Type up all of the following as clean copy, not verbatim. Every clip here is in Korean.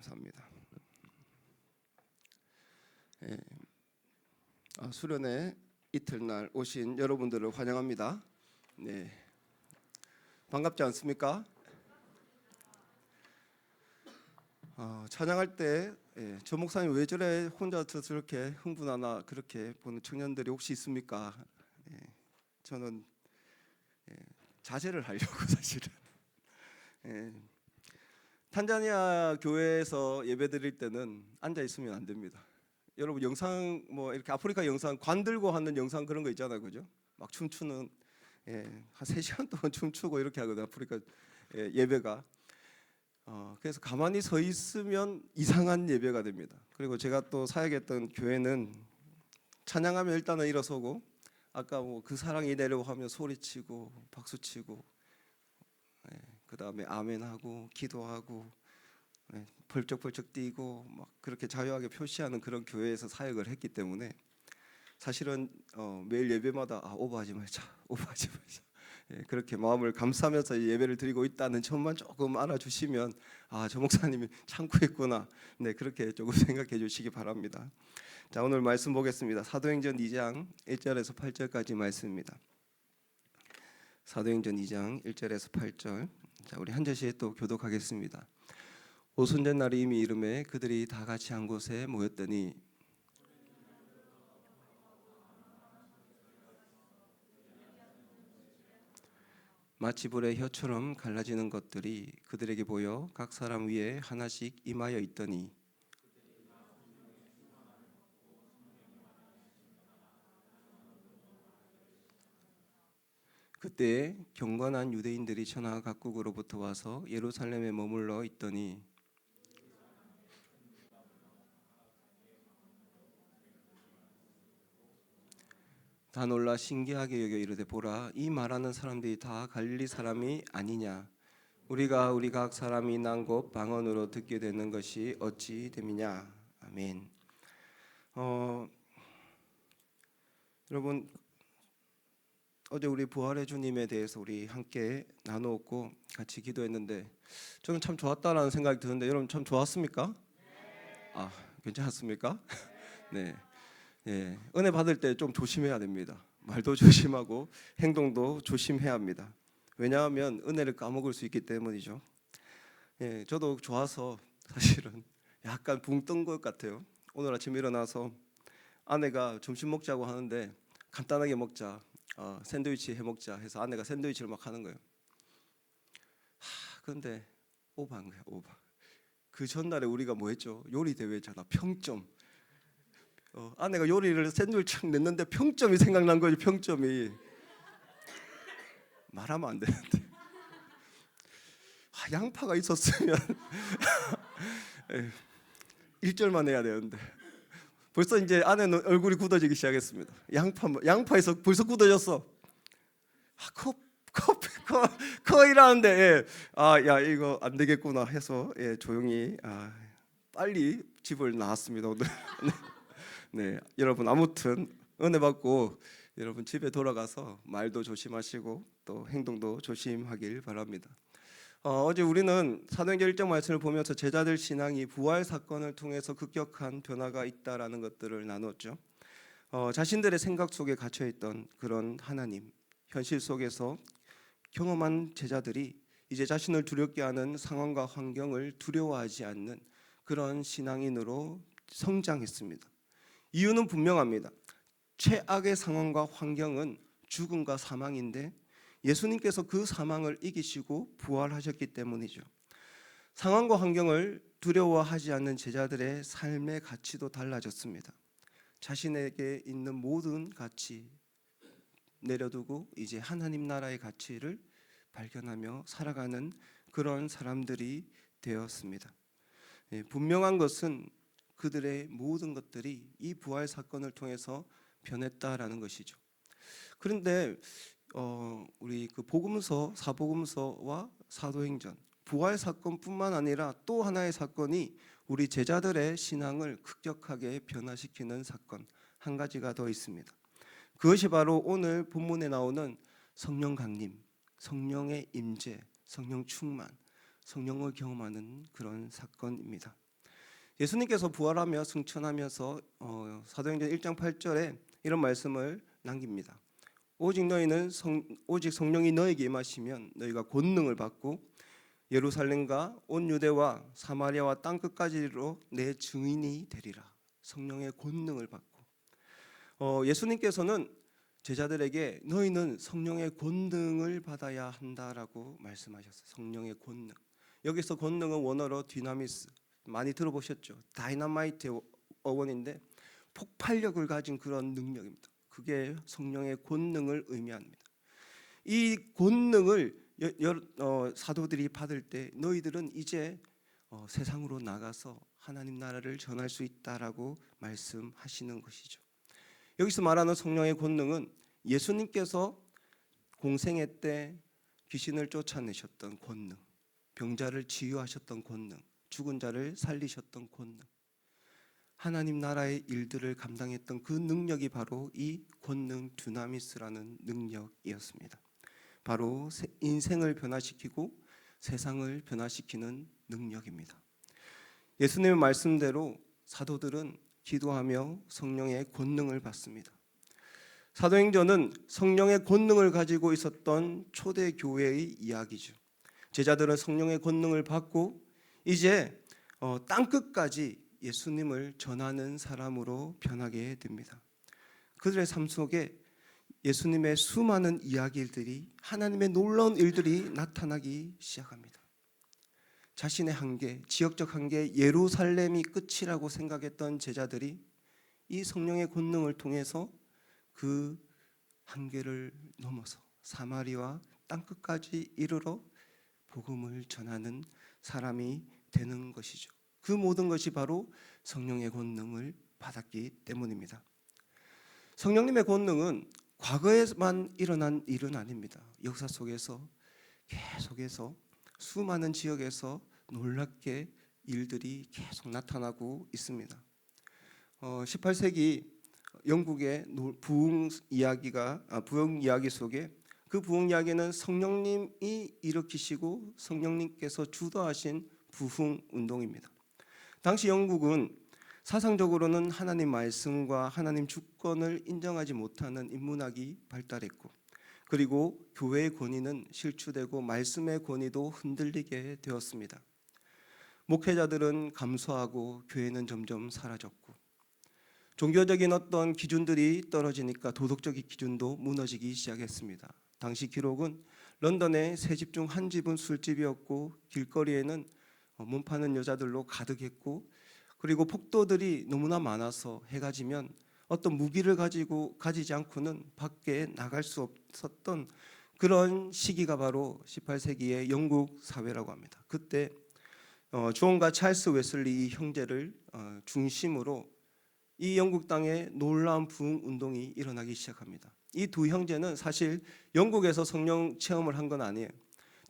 감사합니다. 예, 수련회 이틀날 오신 여러분들을 환영합니다. 네, 반갑지 않습니까? 찬양할 때 저 목사님 왜 저래 혼자서 저렇게 흥분하나 그렇게 보는 청년들이 혹시 있습니까? 저는 자제를 하려고 사실은. 탄자니아 교회에서 예배드릴 때는 앉아 있으면 안 됩니다. 여러분 영상 뭐 이렇게 아프리카 영상 관 들고 하는 영상 그런 거 있잖아요, 그죠? 막 춤추는 한 3시간 동안 춤추고 이렇게 하거든요, 아프리카 예배가. 그래서 가만히 서 있으면 이상한 예배가 됩니다. 그리고 제가 또 사역했던 교회는 찬양하면 일단은 일어서고, 아까 뭐 그 사랑이 내려고 하면 소리치고 박수치고, 그 다음에 아멘하고 기도하고, 벌쩍벌쩍 뛰고 막 그렇게 자유하게 표시하는 그런 교회에서 사역을 했기 때문에 사실은 매일 예배마다 오버하지 말자, 오버하지 말자, 그렇게 마음을 감싸면서 예배를 드리고 있다는 점만 조금 알아주시면 저 목사님이 참고했구나, 그렇게 조금 생각해 주시기 바랍니다. 자, 오늘 말씀 보겠습니다. 사도행전 2장 1절에서 8절까지 말씀입니다. 사도행전 2장 1절에서 8절. 자, 우리 한 절씩 또 교독하겠습니다. 오순절 날이 이미 이르매 그들이 다 같이 한 곳에 모였더니 마치 불의 혀처럼 갈라지는 것들이 그들에게 보여 각 사람 위에 하나씩 임하여 있더니 그때 경건한 유대인들이 천하 각국으로부터 와서 예루살렘에 머물러 있더니 다 놀라 신기하게 여겨 이르되 보라, 이 말하는 사람들이 다 갈릴리 사람이 아니냐? 우리가 우리 각 사람이 난 곳 방언으로 듣게 되는 것이 어찌 됨이냐? 아멘. 여러분, 어제 우리 부활의 주님에 대해서 우리 함께 나누었고 같이 기도했는데 저는 참 좋았다라는 생각이 드는데 여러분 참 좋았습니까? 괜찮았습니까? 네. 은혜 받을 때 좀 조심해야 됩니다. 말도 조심하고 행동도 조심해야 합니다. 왜냐하면 은혜를 까먹을 수 있기 때문이죠. 저도 좋아서 사실은 약간 붕 뜬 것 같아요. 오늘 아침 일어나서 아내가 점심 먹자고 하는데 간단하게 먹자, 샌드위치 해 먹자 해서 아내가 샌드위치를 막 하는 거예요. 그런데 오버한 거예요, 오버. 그 전날에 우리가 뭐 했죠? 요리 대회잖아, 평점. 아내가 요리를 샌드위치 냈는데 평점이 생각난 거지. 평점이 말하면 안 되는데 양파가 있었으면 1절만 해야 되는데 벌써 이제 아내는 얼굴이 굳어지기 시작했습니다. 양파에서 벌써 굳어졌어. 커 일하는데 야 이거 안 되겠구나 해서 조용히 빨리 집을 나왔습니다 오늘. 네, 여러분 아무튼 은혜 받고 여러분 집에 돌아가서 말도 조심하시고 또 행동도 조심하길 바랍니다. 어제 우리는 사도행전 1장 말씀을 보면서 제자들 신앙이 부활 사건을 통해서 급격한 변화가 있다라는 것들을 나눴죠. 자신들의 생각 속에 갇혀 있던 그런 하나님 현실 속에서 경험한 제자들이 이제 자신을 두렵게 하는 상황과 환경을 두려워하지 않는 그런 신앙인으로 성장했습니다. 이유는 분명합니다. 최악의 상황과 환경은 죽음과 사망인데 예수님께서 그 사망을 이기시고 부활하셨기 때문이죠. 상황과 환경을 두려워하지 않는 제자들의 삶의 가치도 달라졌습니다. 자신에게 있는 모든 가치 내려두고 이제 하나님 나라의 가치를 발견하며 살아가는 그런 사람들이 되었습니다. 분명한 것은 그들의 모든 것들이 이 부활 사건을 통해서 변했다라는 것이죠. 그런데 우리 그 복음서, 사복음서와 사도행전 부활 사건뿐만 아니라 또 하나의 사건이 우리 제자들의 신앙을 급격하게 변화시키는 사건 한 가지가 더 있습니다. 그것이 바로 오늘 본문에 나오는 성령 강림, 성령의 임재, 성령 충만, 성령을 경험하는 그런 사건입니다. 예수님께서 부활하며 승천하면서 사도행전 1장 8절에 이런 말씀을 남깁니다. 오직 성령이 너에게 임하시면 너희가 권능을 받고 예루살렘과 온 유대와 사마리아와 땅 끝까지로 내 증인이 되리라. 성령의 권능을 받고 예수님께서는 제자들에게 너희는 성령의 권능을 받아야 한다라고 말씀하셨어요. 성령의 권능. 여기서 권능은 원어로 디나미스, 많이 들어보셨죠? 다이너마이트의 어원인데 폭발력을 가진 그런 능력입니다. 그게 성령의 권능을 의미합니다. 이 권능을 사도들이 받을 때 너희들은 이제 세상으로 나가서 하나님 나라를 전할 수 있다라고 말씀하시는 것이죠. 여기서 말하는 성령의 권능은 예수님께서 공생애 때 귀신을 쫓아내셨던 권능, 병자를 치유하셨던 권능, 죽은 자를 살리셨던 권능, 하나님 나라의 일들을 감당했던 그 능력이 바로 이 권능 두나미스라는 능력이었습니다. 바로 인생을 변화시키고 세상을 변화시키는 능력입니다. 예수님의 말씀대로 사도들은 기도하며 성령의 권능을 받습니다. 사도행전은 성령의 권능을 가지고 있었던 초대 교회의 이야기죠. 제자들은 성령의 권능을 받고 이제 땅끝까지 예수님을 전하는 사람으로 변하게 됩니다. 그들의 삶 속에 예수님의 수많은 이야기들이, 하나님의 놀라운 일들이 나타나기 시작합니다. 자신의 한계, 지역적 한계, 예루살렘이 끝이라고 생각했던 제자들이 이 성령의 권능을 통해서 그 한계를 넘어서 사마리아 땅끝까지 이르러 복음을 전하는 사람이 되는 것이죠. 그 모든 것이 바로 성령의 권능을 받았기 때문입니다. 성령님의 권능은 과거에만 일어난 일은 아닙니다. 역사 속에서 계속해서 수많은 지역에서 놀랍게 일들이 계속 나타나고 있습니다. 18세기 영국의 부흥 이야기 속에 그 부흥 이야기는 성령님이 일으키시고 성령님께서 주도하신 부흥 운동입니다. 당시 영국은 사상적으로는 하나님 말씀과 하나님 주권을 인정하지 못하는 인문학이 발달했고, 그리고 교회의 권위는 실추되고 말씀의 권위도 흔들리게 되었습니다. 목회자들은 감소하고 교회는 점점 사라졌고, 종교적인 어떤 기준들이 떨어지니까 도덕적인 기준도 무너지기 시작했습니다. 당시 기록은 런던의 세 집 중 한 집은 술집이었고, 길거리에는 몸 파는 여자들로 가득했고, 그리고 폭도들이 너무나 많아서 해가 지면 어떤 무기를 가지지 않고는 밖에 나갈 수 없었던 그런 시기가 바로 18세기의 영국 사회라고 합니다. 그때 존과 찰스 웨슬리 형제를 중심으로 이 영국 땅에 놀라운 부흥 운동이 일어나기 시작합니다. 이 두 형제는 사실 영국에서 성령 체험을 한 건 아니에요.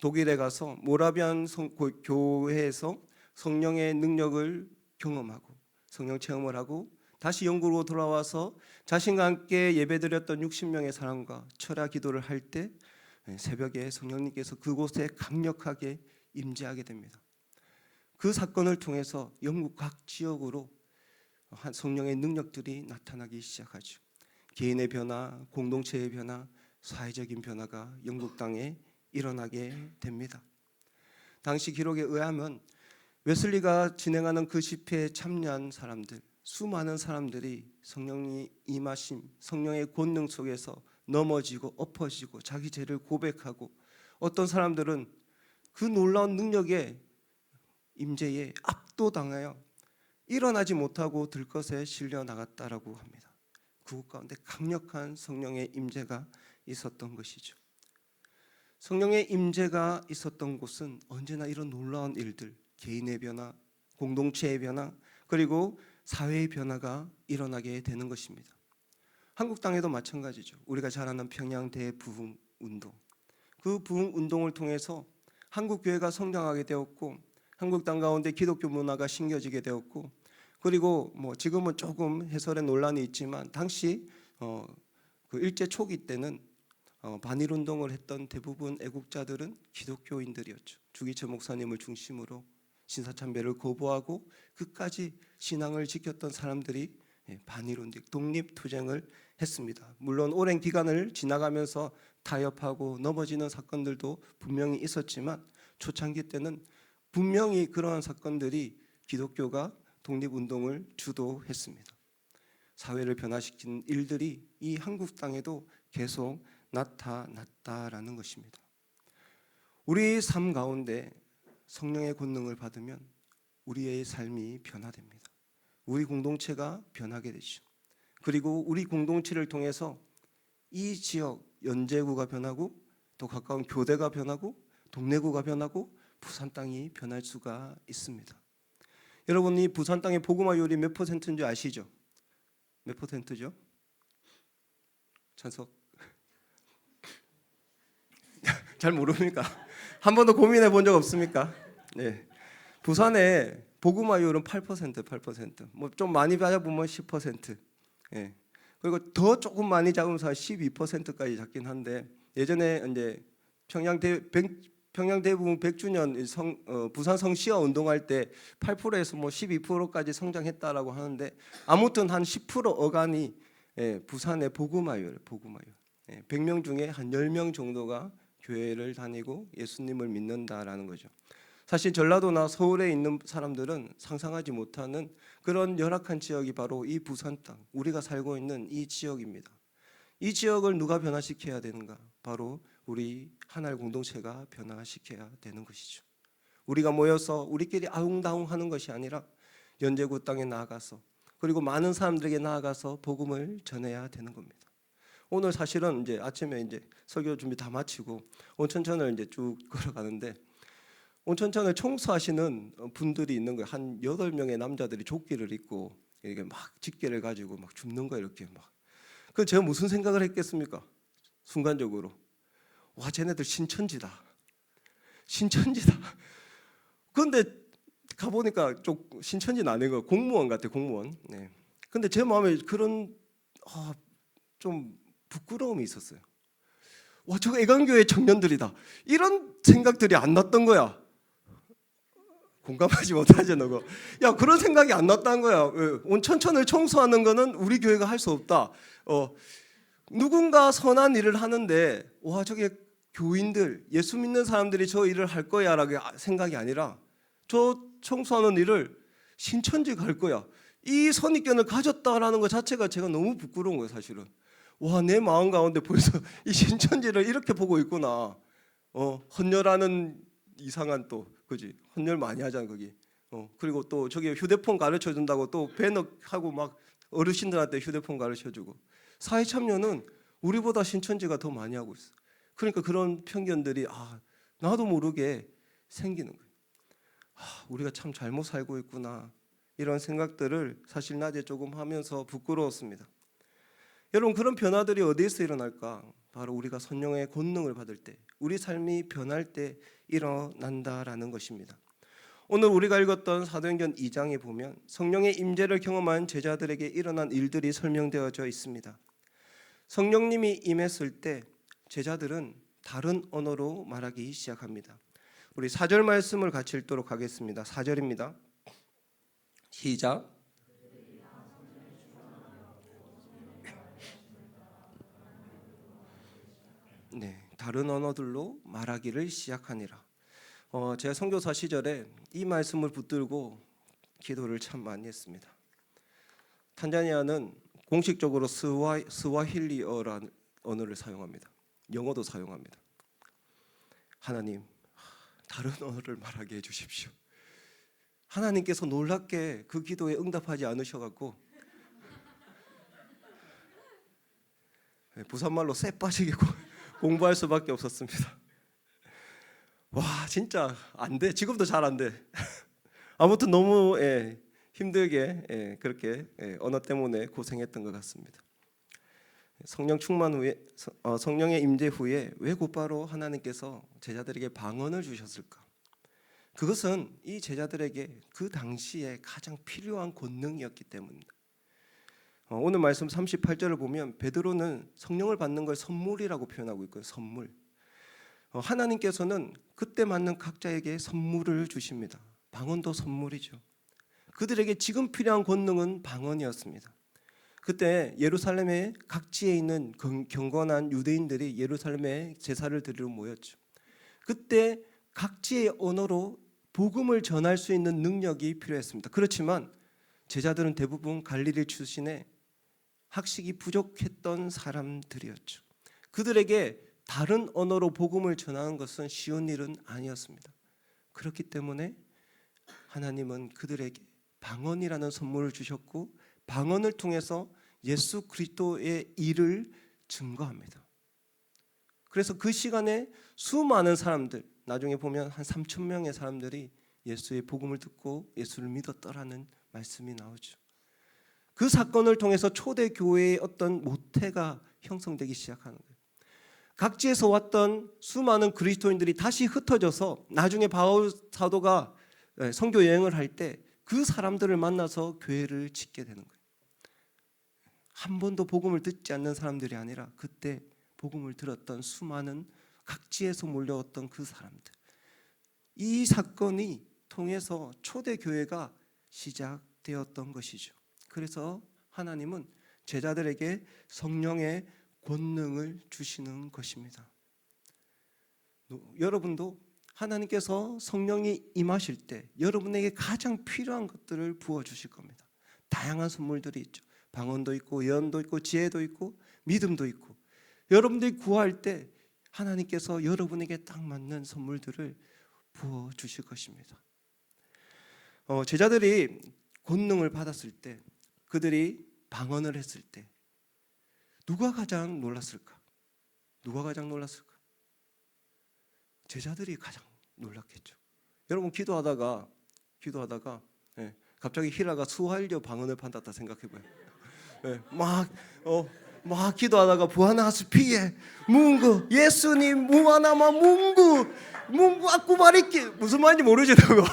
독일에 가서 모라비안 교회에서 성령의 능력을 경험하고 성령 체험을 하고 다시 영국으로 돌아와서 자신과 함께 예배드렸던 60명의 사람과 철야 기도를 할 때 새벽에 성령님께서 그곳에 강력하게 임재하게 됩니다. 그 사건을 통해서 영국 각 지역으로 성령의 능력들이 나타나기 시작하죠. 개인의 변화, 공동체의 변화, 사회적인 변화가 영국 땅에 일어나게 됩니다. 당시 기록에 의하면 웨슬리가 진행하는 그 집회에 참여한 사람들, 수많은 사람들이 성령이 임하심, 성령의 권능 속에서 넘어지고 엎어지고 자기 죄를 고백하고, 어떤 사람들은 그 놀라운 능력의 임재에 압도당하여 일어나지 못하고 들것에 실려 나갔다라고 합니다. 그곳 가운데 강력한 성령의 임재가 있었던 것이죠. 성령의 임재가 있었던 곳은 언제나 이런 놀라운 일들, 개인의 변화, 공동체의 변화, 그리고 사회의 변화가 일어나게 되는 것입니다. 한국 땅에도 마찬가지죠. 우리가 잘 아는 평양 대부흥 운동, 그 부흥 운동을 통해서 한국 교회가 성장하게 되었고, 한국 땅 가운데 기독교 문화가 심겨지게 되었고, 그리고 지금은 조금 해설에 논란이 있지만 당시 그 일제 초기 때는 반일 운동을 했던 대부분 애국자들은 기독교인들이었죠. 주기철 목사님을 중심으로 신사참배를 거부하고 끝까지 신앙을 지켰던 사람들이 반일운동 독립투쟁을 했습니다. 물론 오랜 기간을 지나가면서 타협하고 넘어지는 사건들도 분명히 있었지만 초창기 때는 분명히 그러한 사건들이 기독교가 독립운동을 주도했습니다. 사회를 변화시킨 일들이 이 한국 땅에도 계속 나타났다라는 것입니다. 우리 삶 가운데 성령의 권능을 받으면 우리의 삶이 변화됩니다. 우리 공동체가 변하게 되죠. 그리고 우리 공동체를 통해서 이 지역 연제구가 변하고 또 가까운 교대가 변하고 동래구가 변하고 부산 땅이 변할 수가 있습니다. 여러분, 이 부산 땅의 복음화율이 몇 퍼센트인지 아시죠? 몇 퍼센트죠? 찬석 잘 모릅니까? 한 번도 고민해 본 적 없습니까? 네. 부산의 복음화율은 8%, 8%. 뭐 좀 많이 받아보면 10%. 예. 그리고 더 조금 많이 잡으면서 한 12%까지 잡긴 한데 예전에 이제 평양 대부분 100주년 부산 성시화 운동할 때 8%에서 뭐 12%까지 성장했다라고 하는데 아무튼 한 10% 어간이 부산의 복음화율. 100명 중에 한 10명 정도가 교회를 다니고 예수님을 믿는다라는 거죠. 사실 전라도나 서울에 있는 사람들은 상상하지 못하는 그런 열악한 지역이 바로 이 부산 땅, 우리가 살고 있는 이 지역입니다. 이 지역을 누가 변화시켜야 되는가? 바로 우리 하나의 공동체가 변화시켜야 되는 것이죠. 우리가 모여서 우리끼리 아웅다웅하는 것이 아니라 연제구 땅에 나아가서 그리고 많은 사람들에게 나아가서 복음을 전해야 되는 겁니다. 오늘 사실은 이제 아침에 이제 설교 준비 다 마치고 온천천을 이제 쭉 걸어가는데 온천천을 청소하시는 분들이 있는 거예요. 한 8명의 남자들이 조끼를 입고 이게 막 집게를 가지고 막 줍는 거예요. 이렇게 막. 그 제가 무슨 생각을 했겠습니까? 순간적으로 와, 쟤네들 신천지다. 그런데 가보니까 좀 신천지는 아니고 공무원 같아, 공무원. 네. 근데 제 마음에 그런 좀 부끄러움이 있었어요. 와, 저거 애간교회 청년들이다. 이런 생각들이 안 났던 거야. 공감하지 못하지 너거. 야, 그런 생각이 안 났다는 거야. 온천천을 청소하는 거는 우리 교회가 할 수 없다. 누군가 선한 일을 하는데 와, 저게 교인들, 예수 믿는 사람들이 저 일을 할 거야라고 생각이 아니라 저 청소하는 일을 신천지가 할 거야. 이 선입견을 가졌다라는 것 자체가 제가 너무 부끄러운 거예요, 사실은. 와, 내 마음 가운데 벌써 이 신천지를 이렇게 보고 있구나. 헌혈하는 이상한 또 그지? 헌혈 많이 하잖아 거기. 그리고 또 저기 휴대폰 가르쳐 준다고 또 배너하고 막 어르신들한테 휴대폰 가르쳐 주고. 사회 참여는 우리보다 신천지가 더 많이 하고 있어. 그러니까 그런 편견들이 나도 모르게 생기는 거예요. 우리가 참 잘못 살고 있구나. 이런 생각들을 사실 낮에 조금 하면서 부끄러웠습니다. 여러분, 그런 변화들이 어디에서 일어날까? 바로 우리가 성령의 권능을 받을 때, 우리 삶이 변할 때 일어난다라는 것입니다. 오늘 우리가 읽었던 사도행전 2장에 보면 성령의 임재를 경험한 제자들에게 일어난 일들이 설명되어져 있습니다. 성령님이 임했을 때 제자들은 다른 언어로 말하기 시작합니다. 우리 4절 말씀을 같이 읽도록 하겠습니다. 4절입니다. 시작. 네, 다른 언어들로 말하기를 시작하니라. 제가 선교사 시절에 이 말씀을 붙들고 기도를 참 많이 했습니다. 탄자니아는 공식적으로 스와힐리어라는 언어를 사용합니다. 영어도 사용합니다. 하나님, 다른 언어를 말하게 해주십시오. 하나님께서 놀랍게 그 기도에 응답하지 않으셔갖고 부산말로 쎄 빠지게 공부할 수밖에 없었습니다. 와, 진짜 안 돼. 지금도 잘 안 돼. 아무튼 너무 힘들게 그렇게 언어 때문에 고생했던 것 같습니다. 성령 충만 후에 성령의 임재 후에 왜 곧바로 하나님께서 제자들에게 방언을 주셨을까? 그것은 이 제자들에게 그 당시에 가장 필요한 권능이었기 때문입니다. 오늘 말씀 38절을 보면 베드로는 성령을 받는 걸 선물이라고 표현하고 있고요. 선물. 하나님께서는 그때 맞는 각자에게 선물을 주십니다. 방언도 선물이죠. 그들에게 지금 필요한 권능은 방언이었습니다. 그때 예루살렘의 각지에 있는 경건한 유대인들이 예루살렘에 제사를 드리러 모였죠. 그때 각지의 언어로 복음을 전할 수 있는 능력이 필요했습니다. 그렇지만 제자들은 대부분 갈릴리 출신의 학식이 부족했던 사람들이었죠. 그들에게 다른 언어로 복음을 전하는 것은 쉬운 일은 아니었습니다. 그렇기 때문에 하나님은 그들에게 방언이라는 선물을 주셨고 방언을 통해서 예수 그리스도의 일을 증거합니다. 그래서 그 시간에 수많은 사람들, 나중에 보면 한 3천 명의 사람들이 예수의 복음을 듣고 예수를 믿었더라는 말씀이 나오죠. 그 사건을 통해서 초대 교회의 어떤 모태가 형성되기 시작하는 거예요. 각지에서 왔던 수많은 그리스도인들이 다시 흩어져서 나중에 바울 사도가 선교 여행을 할 때 그 사람들을 만나서 교회를 짓게 되는 거예요. 한 번도 복음을 듣지 않는 사람들이 아니라 그때 복음을 들었던 수많은 각지에서 몰려왔던 그 사람들, 이 사건이 통해서 초대 교회가 시작되었던 것이죠. 그래서 하나님은 제자들에게 성령의 권능을 주시는 것입니다. 여러분도 하나님께서 성령이 임하실 때 여러분에게 가장 필요한 것들을 부어주실 겁니다. 다양한 선물들이 있죠. 방언도 있고 예언도 있고 지혜도 있고 믿음도 있고, 여러분들이 구할 때 하나님께서 여러분에게 딱 맞는 선물들을 부어주실 것입니다. 제자들이 권능을 받았을 때, 그들이 방언을 했을 때 누가 가장 놀랐을까? 누가 가장 놀랐을까? 제자들이 가장 놀랐겠죠. 여러분 기도하다가 갑자기 히라가 수활려 방언을 받았다 생각해봐요. 막 기도하다가 부하나스피에 뭉구 예수님 무하나마 뭉구 아쿠바리키 무슨 말인지 모르죠 그거.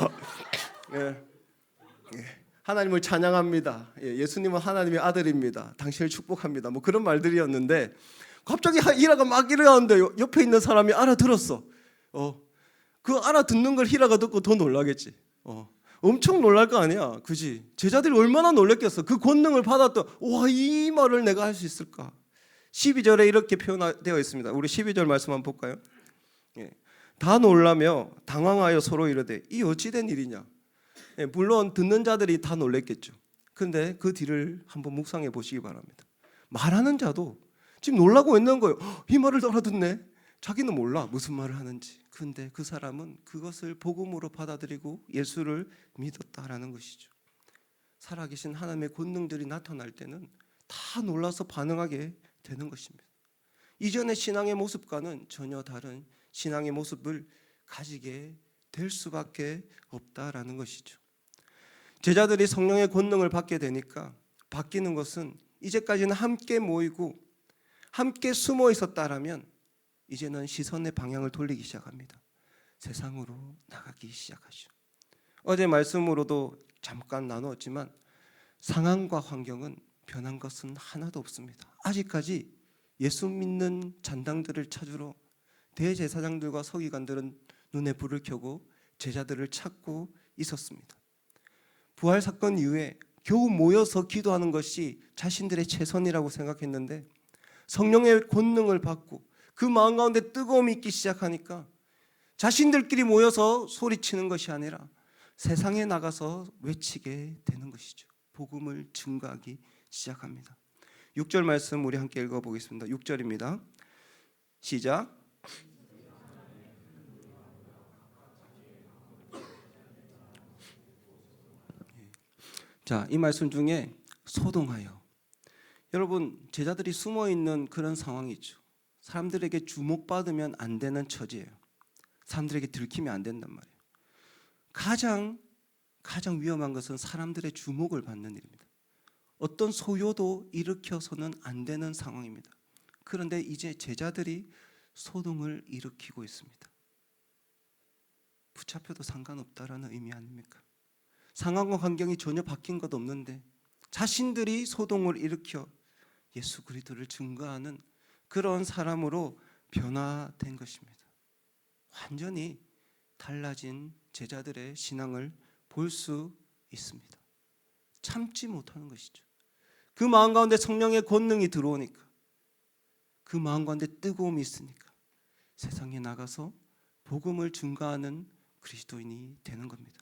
하나님을 찬양합니다. 예수님은 하나님의 아들입니다. 당신을 축복합니다. 뭐 그런 말들이었는데 갑자기 히라가 막 이러는데 옆에 있는 사람이 알아들었어. 그 알아듣는 걸 히라가 듣고 더 놀라겠지. 엄청 놀랄 거 아니야, 그지? 제자들이 얼마나 놀랬겠어. 그 권능을 받았던, 와, 이 말을 내가 할 수 있을까? 12절에 이렇게 표현되어 있습니다. 우리 12절 말씀 한번 볼까요? 다 놀라며 당황하여 서로 이르되 이 어찌된 일이냐? 물론 듣는 자들이 다 놀랬겠죠. 그런데 그 뒤를 한번 묵상해 보시기 바랍니다. 말하는 자도 지금 놀라고 있는 거예요. 이 말을 알아듣네. 자기는 몰라 무슨 말을 하는지. 근데 그 사람은 그것을 복음으로 받아들이고 예수를 믿었다라는 것이죠. 살아계신 하나님의 권능들이 나타날 때는 다 놀라서 반응하게 되는 것입니다. 이전의 신앙의 모습과는 전혀 다른 신앙의 모습을 가지게 될 수밖에 없다라는 것이죠. 제자들이 성령의 권능을 받게 되니까 바뀌는 것은, 이제까지는 함께 모이고 함께 숨어 있었다라면 이제는 시선의 방향을 돌리기 시작합니다. 세상으로 나가기 시작하죠. 어제 말씀으로도 잠깐 나누었지만 상황과 환경은 변한 것은 하나도 없습니다. 아직까지 예수 믿는 잔당들을 찾으러 대제사장들과 서기관들은 눈에 불을 켜고 제자들을 찾고 있었습니다. 부활 사건 이후에 겨우 모여서 기도하는 것이 자신들의 최선이라고 생각했는데 성령의 권능을 받고 그 마음 가운데 뜨거움이 있기 시작하니까 자신들끼리 모여서 소리치는 것이 아니라 세상에 나가서 외치게 되는 것이죠. 복음을 증거하기 시작합니다. 6절 말씀 우리 함께 읽어보겠습니다. 6절입니다. 시작. 자, 이 말씀 중에 소동하여, 여러분 제자들이 숨어있는 그런 상황이 있죠. 사람들에게 주목받으면 안 되는 처지예요. 사람들에게 들키면 안 된단 말이에요. 가장 위험한 것은 사람들의 주목을 받는 일입니다. 어떤 소요도 일으켜서는 안 되는 상황입니다. 그런데 이제 제자들이 소동을 일으키고 있습니다. 붙잡혀도 상관없다라는 의미 아닙니까? 상황과 환경이 전혀 바뀐 것 없는데 자신들이 소동을 일으켜 예수 그리스도를 증거하는 그런 사람으로 변화된 것입니다. 완전히 달라진 제자들의 신앙을 볼 수 있습니다. 참지 못하는 것이죠. 그 마음 가운데 성령의 권능이 들어오니까, 그 마음 가운데 뜨거움이 있으니까 세상에 나가서 복음을 증거하는 그리스도인이 되는 겁니다.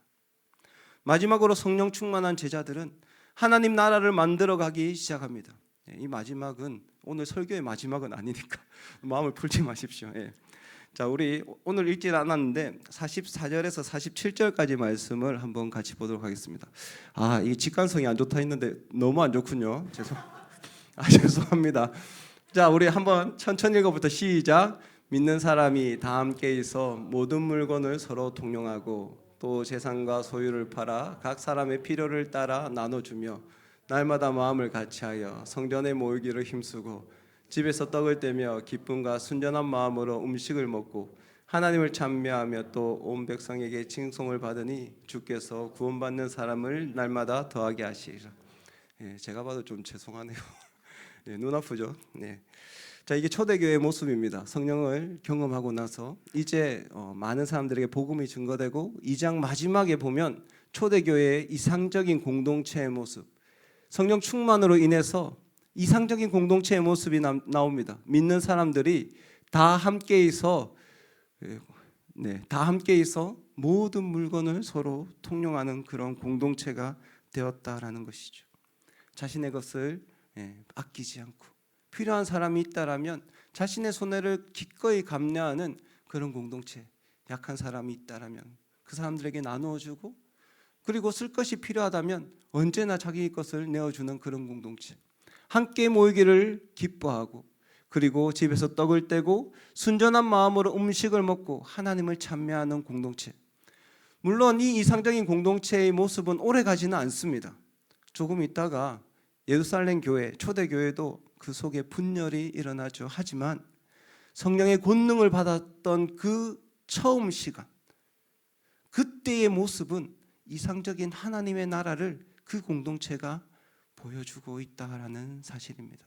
마지막으로 성령 충만한 제자들은 하나님 나라를 만들어가기 시작합니다. 이 마지막은 오늘 설교의 마지막은 아니니까 마음을 풀지 마십시오. 자, 우리 오늘 읽지 않았는데 44절에서 47절까지 말씀을 한번 같이 보도록 하겠습니다. 이 직관성이 안 좋다 했는데 너무 안 좋군요. 죄송합니다. 자, 우리 한번 천천히 읽어부터 시작. 믿는 사람이 다 함께 있어 모든 물건을 서로 통용하고 또 재산과 소유를 팔아 각 사람의 필요를 따라 나눠주며 날마다 마음을 같이하여 성전에 모이기를 힘쓰고 집에서 떡을 떼며 기쁨과 순전한 마음으로 음식을 먹고 하나님을 찬미하며 또 온 백성에게 칭송을 받으니 주께서 구원받는 사람을 날마다 더하게 하시리라. 제가 봐도 좀 죄송하네요. 눈 아프죠? 자, 이게 초대교회의 모습입니다. 성령을 경험하고 나서 이제 많은 사람들에게 복음이 증거되고 2장 마지막에 보면 초대교회의 이상적인 공동체의 모습, 성령 충만으로 인해서 이상적인 공동체의 모습이 나옵니다. 믿는 사람들이 다 함께 있어 모든 물건을 서로 통용하는 그런 공동체가 되었다라는 것이죠. 자신의 것을 아끼지 않고 필요한 사람이 있다라면 자신의 손해를 기꺼이 감내하는 그런 공동체, 약한 사람이 있다라면 그 사람들에게 나누어주고 그리고 쓸 것이 필요하다면 언제나 자기 것을 내어주는 그런 공동체, 함께 모이기를 기뻐하고 그리고 집에서 떡을 떼고 순전한 마음으로 음식을 먹고 하나님을 찬미하는 공동체. 물론 이 이상적인 공동체의 모습은 오래 가지는 않습니다. 조금 있다가 예루살렘 교회, 초대교회도 그 속에 분열이 일어나죠. 하지만 성령의 권능을 받았던 그 처음 시간, 그때의 모습은 이상적인 하나님의 나라를 그 공동체가 보여주고 있다라는 사실입니다.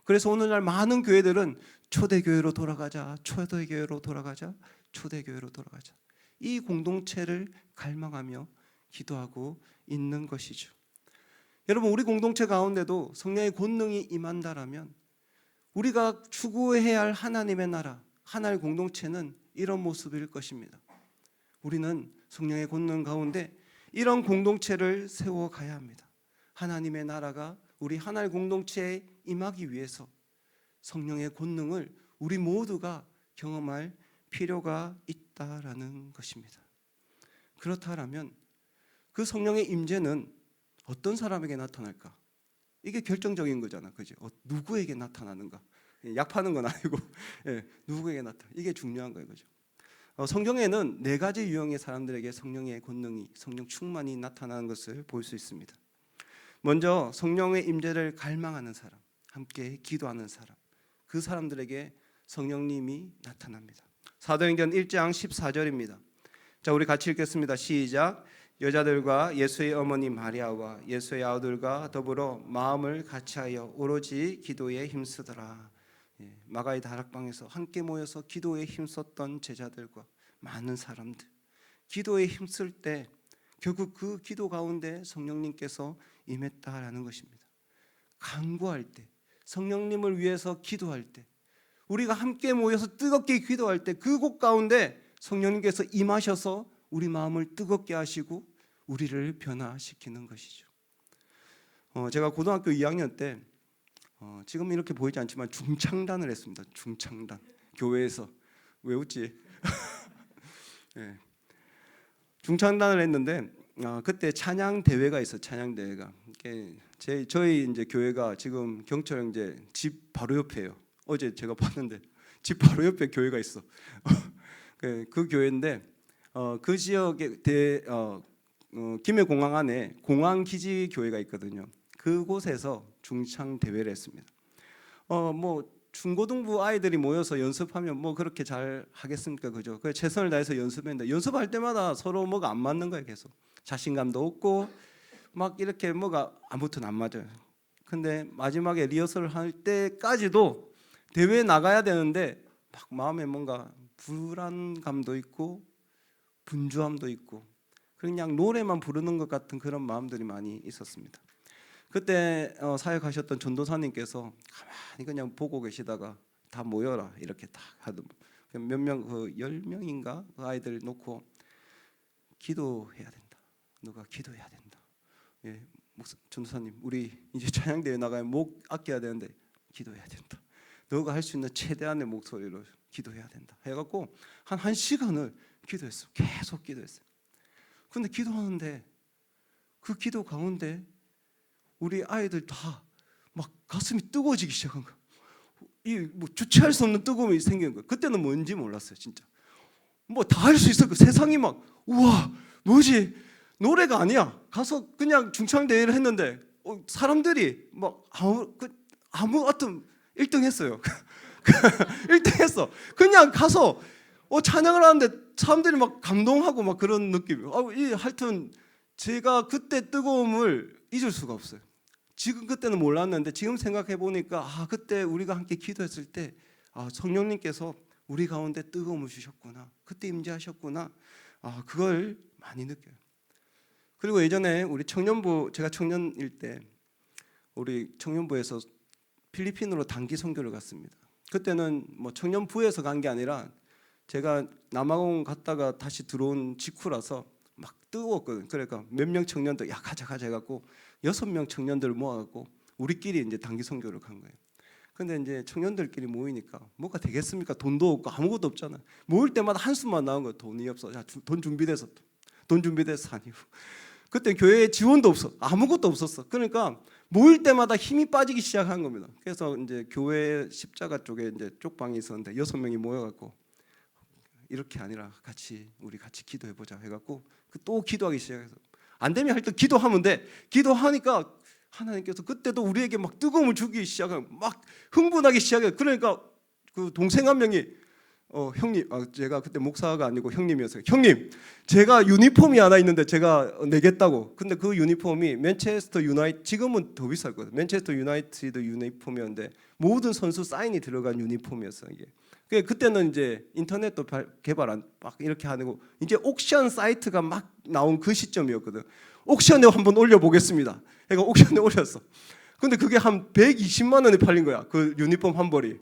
그래서 오늘날 많은 교회들은 초대교회로 돌아가자, 초대교회로 돌아가자, 초대교회로 돌아가자, 이 공동체를 갈망하며 기도하고 있는 것이죠. 여러분, 우리 공동체 가운데도 성령의 권능이 임한다라면 우리가 추구해야 할 하나님의 나라, 하나의 공동체는 이런 모습일 것입니다. 우리는 성령의 권능 가운데 이런 공동체를 세워가야 합니다. 하나님의 나라가 우리 하나의 공동체에 임하기 위해서 성령의 권능을 우리 모두가 경험할 필요가 있다라는 것입니다. 그렇다면 그 성령의 임재는 어떤 사람에게 나타날까? 이게 결정적인 거잖아, 그죠? 누구에게 나타나는가? 약 파는 건 아니고 누구에게 나타나? 이게 중요한 거예요, 그죠? 성경에는 4가지 유형의 사람들에게 성령의 권능이, 성령 충만이 나타나는 것을 볼 수 있습니다. 먼저 성령의 임재를 갈망하는 사람, 함께 기도하는 사람, 그 사람들에게 성령님이 나타납니다. 사도행전 1장 14절입니다. 자, 우리 같이 읽겠습니다. 시작. 여자들과 예수의 어머니 마리아와 예수의 아들과 더불어 마음을 같이하여 오로지 기도에 힘쓰더라. 마가의 다락방에서 함께 모여서 기도에 힘썼던 제자들과 많은 사람들, 기도에 힘쓸 때 결국 그 기도 가운데 성령님께서 임했다라는 것입니다. 간구할 때, 성령님을 위해서 기도할 때, 우리가 함께 모여서 뜨겁게 기도할 때 그곳 가운데 성령님께서 임하셔서 우리 마음을 뜨겁게 하시고 우리를 변화시키는 것이죠. 제가 고등학교 2학년 때 지금 이렇게 보이지 않지만 중창단을 했습니다. 중창단, 교회에서. 왜 웃지? 네. 중창단을 했는데 그때 찬양 대회가 있어. 찬양 대회가. 저희 이제 교회가 지금 경철 이제 집 바로 옆에요. 어제 제가 봤는데 집 바로 옆에 교회가 있어. 그 교회인데 그 지역에 김해공항 안에 공항기지 교회가 있거든요. 그곳에서 중창 대회를 했습니다. 뭐 중고등부 아이들이 모여서 연습하면 뭐 그렇게 잘 하겠습니까, 그죠? 그 최선을 다해서 연습했는데 연습할 때마다 서로 뭐가 안 맞는 거예요. 계속 자신감도 없고 막 이렇게 뭐가 아무튼 안 맞아요. 근데 마지막에 리허설을 할 때까지도 대회에 나가야 되는데 막 마음에 뭔가 불안감도 있고 분주함도 있고 그냥 노래만 부르는 것 같은 그런 마음들이 많이 있었습니다. 그때 사역하셨던 전도사님께서 가만히 그냥 보고 계시다가 다 모여라 이렇게 딱 하던 몇 명, 그 10명인가 그 아이들 놓고 기도해야 된다. 너가 기도해야 된다. 예, 전도사님 우리 이제 찬양대회 나가면 목 아껴야 되는데 기도해야 된다. 너가 할 수 있는 최대한의 목소리로 기도해야 된다. 해갖고 한 1시간을 기도했어. 계속 기도했어요. 근데 기도하는데 그 기도 가운데 우리 아이들 다 막 가슴이 뜨거워지기 시작한 거야. 이 뭐 주체할 수 없는 뜨거움이 생기는 거야. 그때는 뭔지 몰랐어요, 진짜. 뭐 다 할 수 있어. 그 세상이 막 우와 뭐지? 노래가 아니야. 가서 그냥 중창 대회를 했는데 사람들이 막 아무 어떤 1등 했어요. 1등 했어. 그냥 가서 찬양을 하는데 사람들이 막 감동하고 막 그런 느낌. 하여튼 제가 그때 뜨거움을 잊을 수가 없어요. 지금 그때는 몰랐는데 지금 생각해 보니까 그때 우리가 함께 기도했을 때 성령님께서 우리 가운데 뜨거움을 주셨구나. 그때 임재하셨구나. 그걸 많이 느껴요. 그리고 예전에 우리 청년부, 제가 청년일 때 우리 청년부에서 필리핀으로 단기 선교를 갔습니다. 그때는 뭐 청년부에서 간 게 아니라 제가 남아공 갔다가 다시 들어온 직후라서 막 뜨거웠거든. 그러니까 몇 명 청년들 가자 해갖고 6명 청년들을 모아갖고 우리끼리 이제 단기 선교를 간 거예요. 근데 이제 청년들끼리 모이니까 뭐가 되겠습니까? 돈도 없고 아무것도 없잖아. 모일 때마다 한숨만 나온 거야. 돈이 없어. 돈 준비돼서 아니고. 그때 교회에 지원도 없어. 아무것도 없었어. 그러니까 모일 때마다 힘이 빠지기 시작한 겁니다. 그래서 이제 교회 십자가 쪽에 이제 쪽방이 있었는데 6명이 모여갖고 이렇게 아니라 우리 같이 기도해 보자 해갖고 또 기도하기 시작해서 안 되면 하여튼 기도하면 돼. 기도하니까 하나님께서 그때도 우리에게 막 뜨거움을 주기 시작하고 막 흥분하기 시작해요. 그러니까 그 동생 한 명이 형님, 제가 그때 목사가 아니고 형님이었어요. 형님, 제가 유니폼이 하나 있는데 제가 내겠다고. 근데 그 유니폼이 맨체스터 유나이티드, 지금은 더 비쌀 거예요. 맨체스터 유나이티드 유니폼이었는데 모든 선수 사인이 들어간 유니폼이었어요. 이게. 그때는 이제 인터넷도 개발 막 이렇게 하고 이제 옥션 사이트가 막 나온 그 시점이었거든. 옥션에 한번 올려보겠습니다. 그러니까 옥션에 올렸어. 근데 그게 한 120만 원에 팔린 거야. 그 유니폼 한 벌이.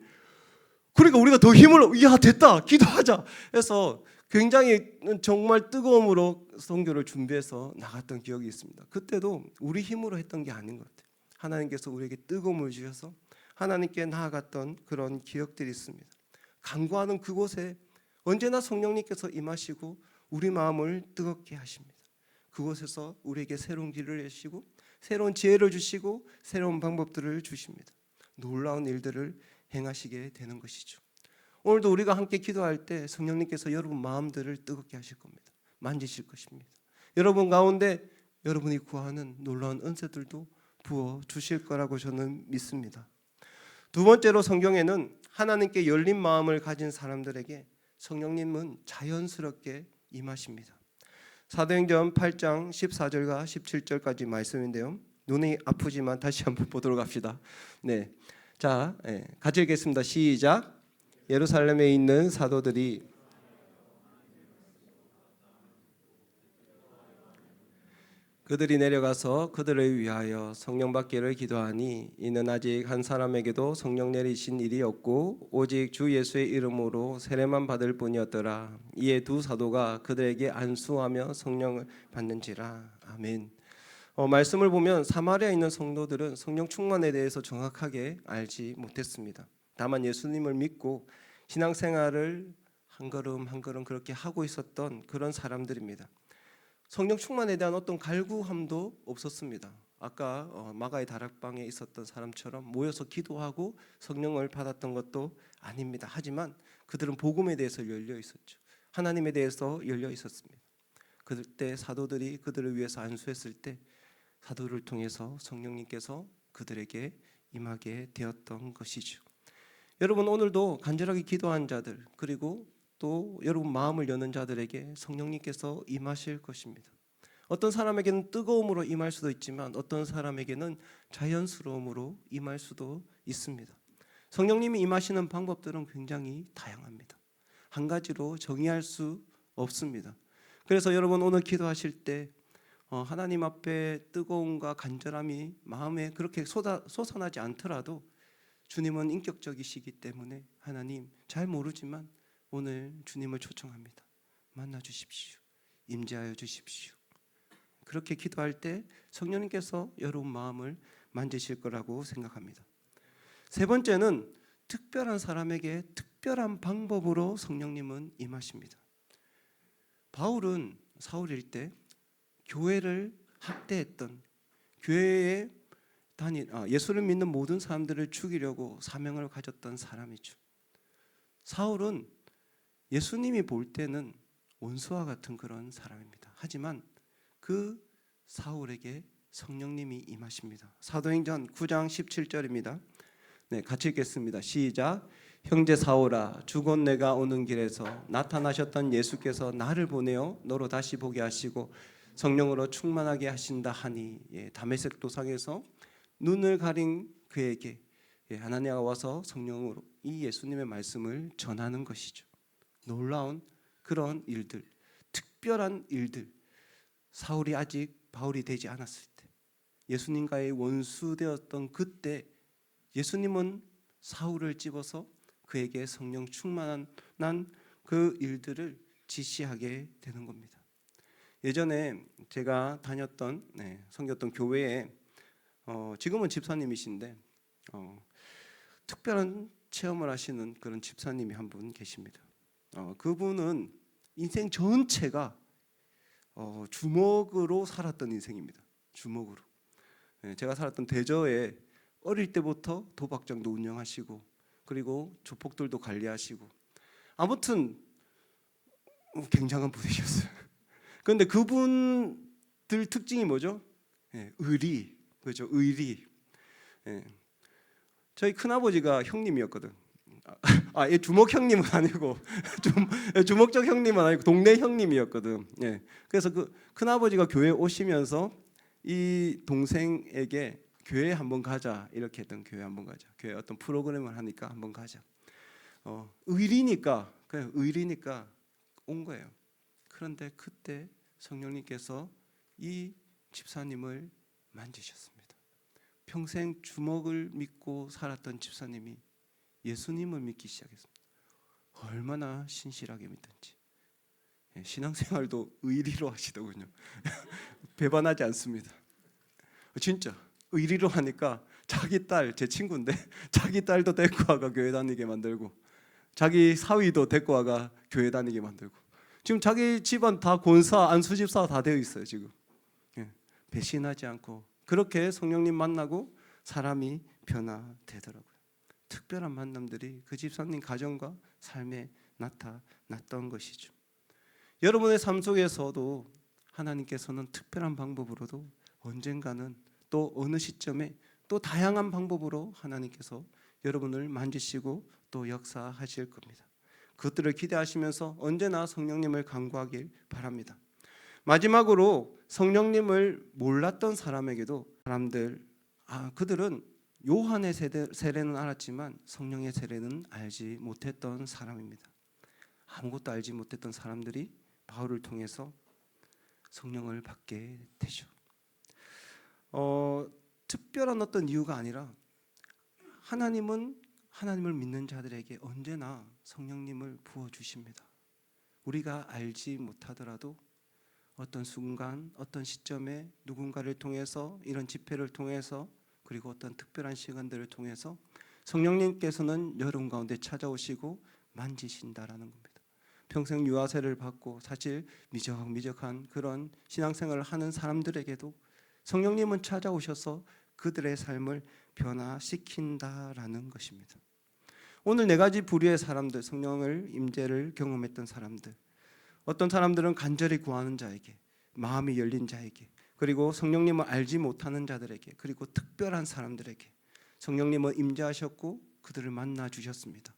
그러니까 우리가 더 힘을 됐다 기도하자 해서 굉장히 정말 뜨거움으로 선교를 준비해서 나갔던 기억이 있습니다. 그때도 우리 힘으로 했던 게 아닌 것 같아요. 하나님께서 우리에게 뜨거움을 주셔서 하나님께 나아갔던 그런 기억들이 있습니다. 간구하는 그곳에 언제나 성령님께서 임하시고 우리 마음을 뜨겁게 하십니다. 그곳에서 우리에게 새로운 길을 여시고 새로운 지혜를 주시고 새로운 방법들을 주십니다. 놀라운 일들을 행하시게 되는 것이죠. 오늘도 우리가 함께 기도할 때 성령님께서 여러분 마음들을 뜨겁게 하실 겁니다. 만지실 것입니다. 여러분 가운데 여러분이 구하는 놀라운 은혜들도 부어 주실 거라고 저는 믿습니다. 두 번째로 성경에는 하나님께 열린 마음을 가진 사람들에게 성령님은 자연스럽게 임하십니다. 사도행전 8장 14절과 17절까지 말씀인데요. 눈이 아프지만 다시 한번 보도록 합시다. 네, 자, 같이 읽겠습니다. 시작. 예루살렘에 있는 사도들이 그들이 내려가서 그들을 위하여 성령 받기를 기도하니 이는 아직 한 사람에게도 성령 내리신 일이 없고 오직 주 예수의 이름으로 세례만 받을 뿐이었더라. 이에 두 사도가 그들에게 안수하며 성령을 받는지라. 아멘. 말씀을 보면 사마리아에 있는 성도들은 성령 충만에 대해서 정확하게 알지 못했습니다. 다만 예수님을 믿고 신앙생활을 한 걸음 한 걸음 그렇게 하고 있었던 그런 사람들입니다. 성령 충만에 대한 어떤 갈구함도 없었습니다. 아까 마가의 다락방에 있었던 사람처럼 모여서 기도하고 성령을 받았던 것도 아닙니다. 하지만 그들은 복음에 대해서 열려 있었죠. 하나님에 대해서 열려 있었습니다. 그때 사도들이 그들을 위해서 안수했을 때 사도를 통해서 성령님께서 그들에게 임하게 되었던 것이죠. 여러분 오늘도 간절하게 기도한 자들 그리고 또 여러분 마음을 여는 자들에게 성령님께서 임하실 것입니다. 어떤 사람에게는 뜨거움으로 임할 수도 있지만 어떤 사람에게는 자연스러움으로 임할 수도 있습니다. 성령님이 임하시는 방법들은 굉장히 다양합니다. 한 가지로 정의할 수 없습니다. 그래서 여러분 오늘 기도하실 때 하나님 앞에 뜨거움과 간절함이 마음에 그렇게 솟아나지 않더라도 주님은 인격적이시기 때문에 하나님 잘 모르지만 오늘 주님을 초청합니다. 만나 주십시오. 임재하여 주십시오. 그렇게 기도할 때 성령님께서 여러분 마음을 만지실 거라고 생각합니다. 세 번째는 특별한 사람에게 특별한 방법으로 성령님은 임하십니다. 바울은 사울일 때 교회를 학대했던 교회에 예수를 믿는 모든 사람들을 죽이려고 사명을 가졌던 사람이죠. 사울은 예수님이 볼 때는 원수와 같은 그런 사람입니다. 하지만 그 사울에게 성령님이 임하십니다. 사도행전 9장 17절입니다. 네, 같이 읽겠습니다. 시작. 형제 사울아, 주곧 내가 오는 길에서 나타나셨던 예수께서 나를 보내어 너로 다시 보게 하시고 성령으로 충만하게 하신다 하니. 다메섹 도상에서 눈을 가린 그에게 하나님이 와서 성령으로 이 예수님의 말씀을 전하는 것이죠. 놀라운 그런 일들, 특별한 일들. 사울이 아직 바울이 되지 않았을 때, 예수님과의 원수되었던 그때 예수님은 사울을 집어서 그에게 성령 충만한 그 일들을 지시하게 되는 겁니다. 예전에 제가 다녔던 섬겼던 교회에 지금은 집사님이신데 특별한 체험을 하시는 그런 집사님이 한 분 계십니다. 그분은 인생 전체가 주먹으로 살았던 인생입니다. 주먹으로. 제가 살았던 대저에 어릴 때부터 도박장도 운영하시고 그리고 조폭들도 관리하시고 아무튼 굉장한 분이셨어요. 그런데 그분들 특징이 뭐죠? 의리, 그렇죠? 의리. 저희 큰아버지가 형님이었거든. 얘 주먹 형님은 아니고 주먹적 형님은 아니고 동네 형님이었거든. 그래서 그 큰아버지가 교회 오시면서 이 동생에게 교회 한번 가자 이렇게 했던. 교회 한번 가자. 교회 어떤 프로그램을 하니까 한번 가자. 의리니까 그냥 의리니까 온 거예요. 그런데 그때 성령님께서 이 집사님을 만지셨습니다. 평생 주먹을 믿고 살았던 집사님이 예수님을 믿기 시작했습니다. 얼마나 신실하게 믿든지. 신앙생활도 의리로 하시더군요. 배반하지 않습니다. 진짜 의리로 하니까 자기 딸, 제 친구인데 자기 딸도 데리고 와가 교회 다니게 만들고 자기 사위도 데리고 와가 교회 다니게 만들고 지금 자기 집안 다 권사, 안수집사 다 되어 있어요 지금. 배신하지 않고 그렇게 성령님 만나고 사람이 변화되더라고요. 특별한 만남들이 그 집사님 가정과 삶에 나타났던 것이죠. 여러분의 삶 속에서도 하나님께서는 특별한 방법으로도 언젠가는 또 어느 시점에 또 다양한 방법으로 하나님께서 여러분을 만지시고 또 역사하실 겁니다. 그것들을 기대하시면서 언제나 성령님을 간구하길 바랍니다. 마지막으로 성령님을 몰랐던 사람에게도 그들은 요한의 세례는 알았지만 성령의 세례는 알지 못했던 사람입니다. 아무것도 알지 못했던 사람들이 바울을 통해서 성령을 받게 되죠. 특별한 어떤 이유가 아니라 하나님을 믿는 자들에게 언제나 성령님을 부어주십니다. 우리가 알지 못하더라도 어떤 순간, 어떤 시점에 누군가를 통해서 이런 집회를 통해서 그리고 어떤 특별한 시간들을 통해서 성령님께서는 여러분 가운데 찾아오시고 만지신다라는 겁니다. 평생 유아세를 받고 사실 미적미적한 그런 신앙생활을 하는 사람들에게도 성령님은 찾아오셔서 그들의 삶을 변화시킨다라는 것입니다. 오늘 네 가지 부류의 사람들, 성령을 임재를 경험했던 사람들, 어떤 사람들은 간절히 구하는 자에게, 마음이 열린 자에게, 그리고 성령님을 알지 못하는 자들에게, 그리고 특별한 사람들에게 성령님은 임재하셨고 그들을 만나 주셨습니다.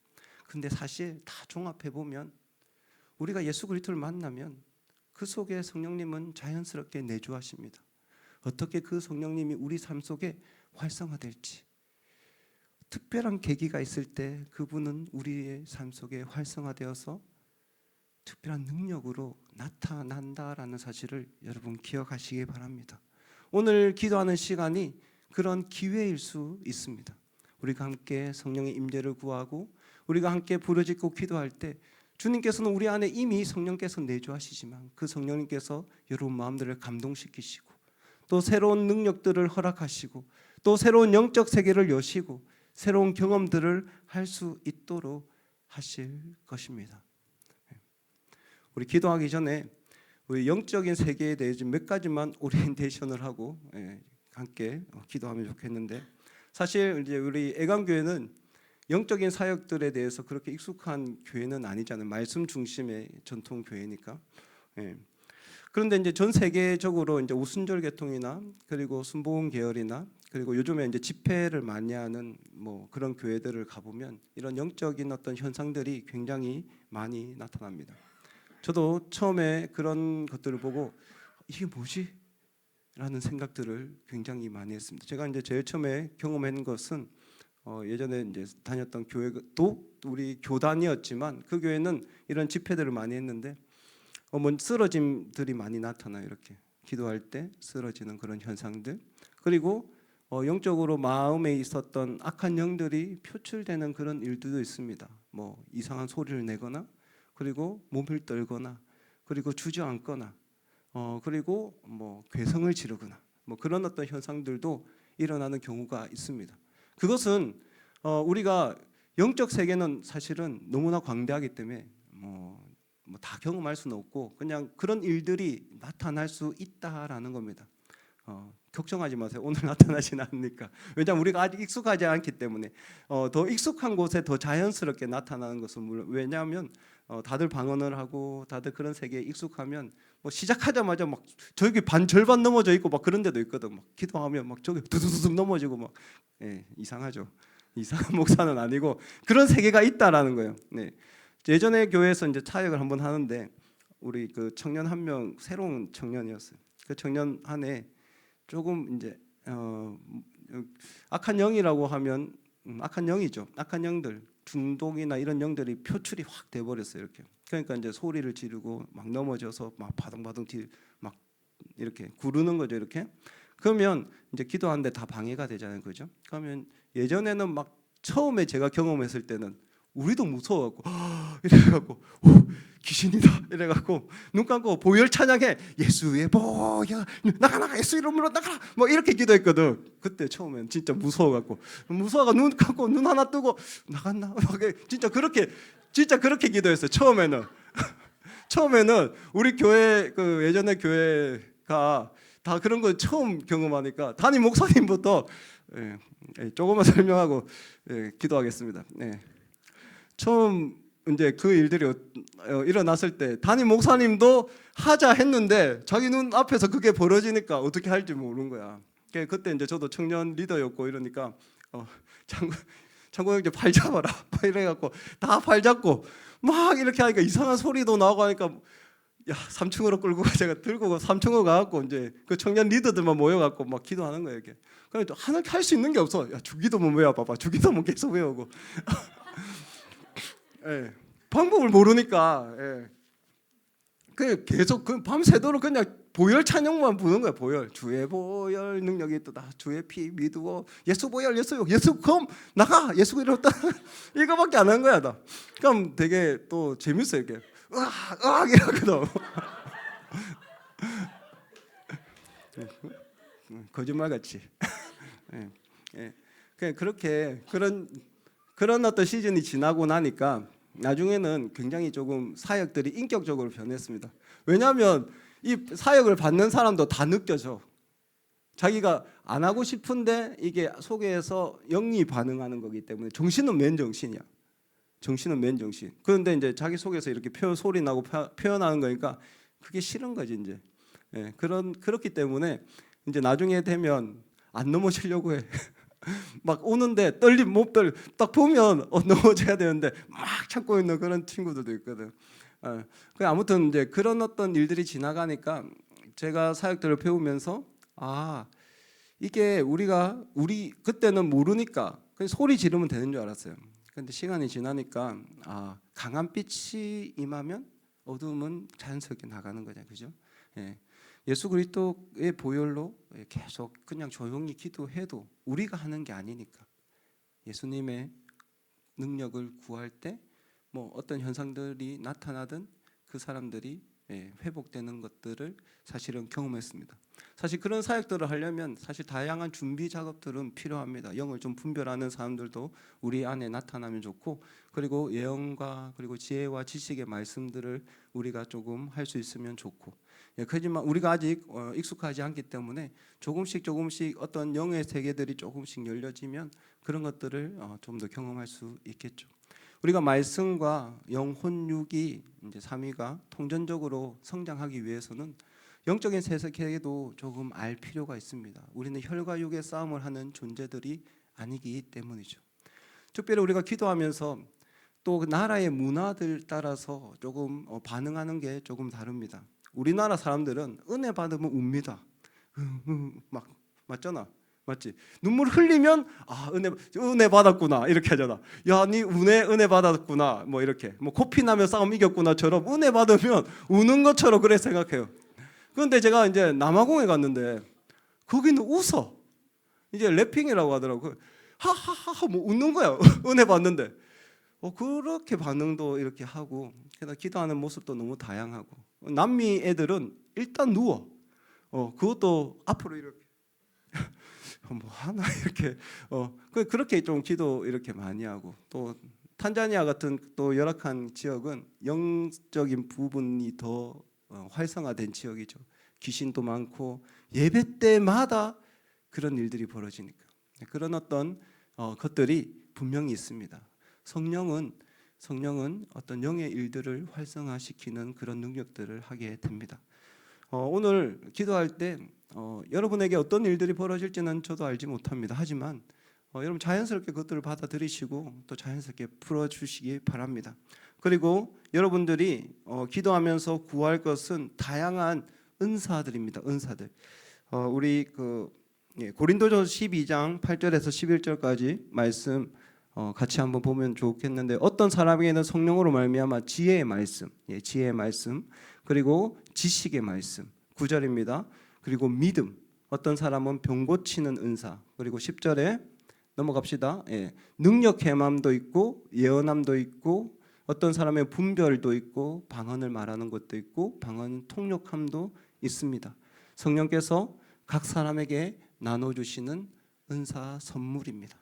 근데 사실 다 종합해 보면 우리가 예수 그리스도를 만나면 그 속에 성령님은 자연스럽게 내주하십니다. 어떻게 그 성령님이 우리 삶 속에 활성화될지, 특별한 계기가 있을 때 그분은 우리의 삶 속에 활성화되어서 특별한 능력으로 나타난다라는 사실을 여러분 기억하시기 바랍니다. 오늘 기도하는 시간이 그런 기회일 수 있습니다. 우리가 함께 성령의 임재를 구하고 우리가 함께 부르짖고 기도할 때 주님께서는 우리 안에 이미 성령께서 내주하시지만 그 성령님께서 여러분 마음들을 감동시키시고 또 새로운 능력들을 허락하시고 또 새로운 영적 세계를 여시고 새로운 경험들을 할 수 있도록 하실 것입니다. 우리 기도하기 전에 우리 영적인 세계에 대해서 몇 가지만 오리엔테이션을 하고 함께 기도하면 좋겠는데, 사실 이제 우리 애강교회는 영적인 사역들에 대해서 그렇게 익숙한 교회는 아니잖아요. 말씀 중심의 전통 교회니까. 그런데 이제 전 세계적으로 이제 오순절 계통이나 그리고 순복음 계열이나 그리고 요즘에 이제 집회를 많이 하는 뭐 그런 교회들을 가보면 이런 영적인 어떤 현상들이 굉장히 많이 나타납니다. 저도 처음에 그런 것들을 보고 이게 뭐지? 라는 생각들을 굉장히 많이 했습니다. 제가 이제 제일 처음에 경험한 것은 예전에 이제 다녔던 교회도 우리 교단이었지만 그 교회는 이런 집회들을 많이 했는데 뭐 쓰러짐들이 많이 나타나요. 이렇게 기도할 때 쓰러지는 그런 현상들, 그리고 영적으로 마음에 있었던 악한 영들이 표출되는 그런 일들도 있습니다. 뭐 이상한 소리를 내거나 그리고 몸을 떨거나 그리고 주저앉거나 그리고 뭐 괴성을 지르거나 뭐 그런 어떤 현상들도 일어나는 경우가 있습니다. 그것은 우리가 영적 세계는 사실은 너무나 광대하기 때문에 뭐 다 경험할 수는 없고 그냥 그런 일들이 나타날 수 있다라는 겁니다. 걱정하지 마세요. 오늘 나타나지는 않으니까. 왜냐하면 우리가 아직 익숙하지 않기 때문에 더 익숙한 곳에 더 자연스럽게 나타나는 것은 물론, 왜냐하면 다들 방언을 하고 다들 그런 세계에 익숙하면 뭐 시작하자마자 막 저기 절반 넘어져 있고 막 그런 데도 있거든. 막 기도하면 막 저기 두두두둑 넘어지고 막 이상하죠. 이상한 목사는 아니고 그런 세계가 있다라는 거예요. 예전에 교회에서 이제 사역을 한번 하는데 우리 그 청년 한 명, 새로운 청년이었어요. 그 청년 안에 조금 이제 악한 영이라고 하면 악한 영이죠. 악한 영들, 중독이나 이런 영들이 표출이 확 돼 버렸어요. 이렇게. 그러니까 이제 소리를 지르고 막 넘어져서 막 바둥바둥 막 이렇게 구르는 거죠. 이렇게. 그러면 이제 기도하는데 다 방해가 되잖아요. 그죠? 그러면 예전에는 막 처음에 제가 경험했을 때는 우리도 무서워갖고 이래갖고 귀신이다 이래갖고 눈 감고 보혈 찬양해, 예수의 보혈 나가 예수 이름으로 나가라 뭐 이렇게 기도했거든. 그때 처음엔 진짜 무서워갖고 눈 감고 눈 하나 뜨고 나갔나 진짜 그렇게 기도했어요. 처음에는 우리 교회 그 예전에 교회가 다 그런 거 처음 경험하니까 담임 목사님부터 조금만 설명하고 기도하겠습니다. 처음 이제 그 일들이 일어났을 때 담임 목사님도 하자 했는데 자기 눈 앞에서 그게 벌어지니까 어떻게 할지 모르는 거야. 그때 이제 저도 청년 리더였고 이러니까 장고 형제 팔 잡아라 이래갖고 다 팔 잡고 막 이렇게 하니까 이상한 소리도 나오고 하니까 야 3층으로 끌고 제가 들고 3층으로 가갖고 이제 그 청년 리더들만 모여갖고 막 기도하는 거예요. 이렇게. 그러니까 하나 할 수 있는 게 없어. 야 주기도문 외워봐봐. 주기도문 계속 외우고. 방법을 모르니까 그 계속 그 밤새도록 그냥 보혈 찬양만 부는 거야. 보혈, 주의 보혈 능력이 있다. 주의 피 믿고 예수 보혈, 예수 검 나가, 예수 이름 따 이거밖에 안 한 거야. 나. 그럼 되게 또 재밌어 이렇게 으악 이러거든. 거짓말 같이. 그렇게 그런 어떤 시즌이 지나고 나니까 나중에는 굉장히 조금 사역들이 인격적으로 변했습니다. 왜냐하면 이 사역을 받는 사람도 다 느껴져. 자기가 안 하고 싶은데 이게 속에서 영이 반응하는 거기 때문에 정신은 맨정신이야. 정신은 맨정신. 그런데 이제 자기 속에서 이렇게 소리 나고 표현하는 거니까 그게 싫은 거지 이제. 그렇기 때문에 이제 나중에 되면 안 넘어지려고 해. 막 오는데 떨림 못 딱 보면 넘어져야 되는데 막 참고 있는 그런 친구들도 있거든. 아무튼 이제 그런 어떤 일들이 지나가니까 제가 사역들을 배우면서 이게 우리 그때는 모르니까 그냥 소리 지르면 되는 줄 알았어요. 근데 시간이 지나니까 강한 빛이 임하면 어둠은 자연스럽게 나가는 거죠, 그죠? 예. 예수 그리스도의 보혈로 계속 그냥 조용히 기도해도 우리가 하는 게 아니니까 예수님의 능력을 구할 때 뭐 어떤 현상들이 나타나든 그 사람들이 회복되는 것들을 사실은 경험했습니다. 사실 그런 사역들을 하려면 사실 다양한 준비 작업들은 필요합니다. 영을 좀 분별하는 사람들도 우리 안에 나타나면 좋고, 그리고 예언과 그리고 지혜와 지식의 말씀들을 우리가 조금 할 수 있으면 좋고, 그렇지만 우리가 아직 익숙하지 않기 때문에 조금씩 어떤 영의 세계들이 조금씩 열려지면 그런 것들을 좀 더 경험할 수 있겠죠. 우리가 말씀과 영혼육이 이제 삼위가 통전적으로 성장하기 위해서는 영적인 세계도 조금 알 필요가 있습니다. 우리는 혈과 육의 싸움을 하는 존재들이 아니기 때문이죠. 특별히 우리가 기도하면서 또 나라의 문화들 따라서 조금 반응하는 게 조금 다릅니다. 우리나라 사람들은 은혜 받으면 웁니다. 막 맞잖아. 맞지? 눈물 흘리면 은혜 받았구나 이렇게 하잖아. 야, 니 은혜 받았구나 뭐 이렇게 뭐 코피 나면 싸움 이겼구나처럼 은혜 받으면 우는 것처럼 그래 생각해요. 그런데 제가 이제 남아공에 갔는데 거기는 웃어. 이제 래핑이라고 하더라고. 하하하하 뭐 웃는 거야. 은혜 받는데 그렇게 반응도 이렇게 하고, 기도하는 모습도 너무 다양하고, 남미 애들은 일단 누워. 그것도 앞으로 이렇게 뭐 하나 이렇게 그렇게 좀 기도 이렇게 많이 하고, 또 탄자니아 같은 또 열악한 지역은 영적인 부분이 더 활성화된 지역이죠. 귀신도 많고 예배 때마다 그런 일들이 벌어지니까 그런 어떤 것들이 분명히 있습니다. 성령은 어떤 영의 일들을 활성화시키는 그런 능력들을 하게 됩니다. 오늘 기도할 때 여러분에게 어떤 일들이 벌어질지는 저도 알지 못합니다. 하지만 여러분 자연스럽게 그것들을 받아들이시고 또 자연스럽게 풀어주시기 바랍니다. 그리고 여러분들이 기도하면서 구할 것은 다양한 은사들입니다. 은사들. 우리 고린도전서 12장 8절에서 11절까지 말씀 같이 한번 보면 좋겠는데, 어떤 사람에게는 성령으로 말미암아 지혜의 말씀, 지혜의 말씀, 그리고 지식의 말씀, 9절입니다. 그리고 믿음, 어떤 사람은 병 고치는 은사, 그리고 10절에 넘어갑시다. 능력 행함도 있고 예언함도 있고, 어떤 사람의 분별도 있고 방언을 말하는 것도 있고 방언 통역함도 있습니다. 성령께서 각 사람에게 나눠주시는 은사 선물입니다.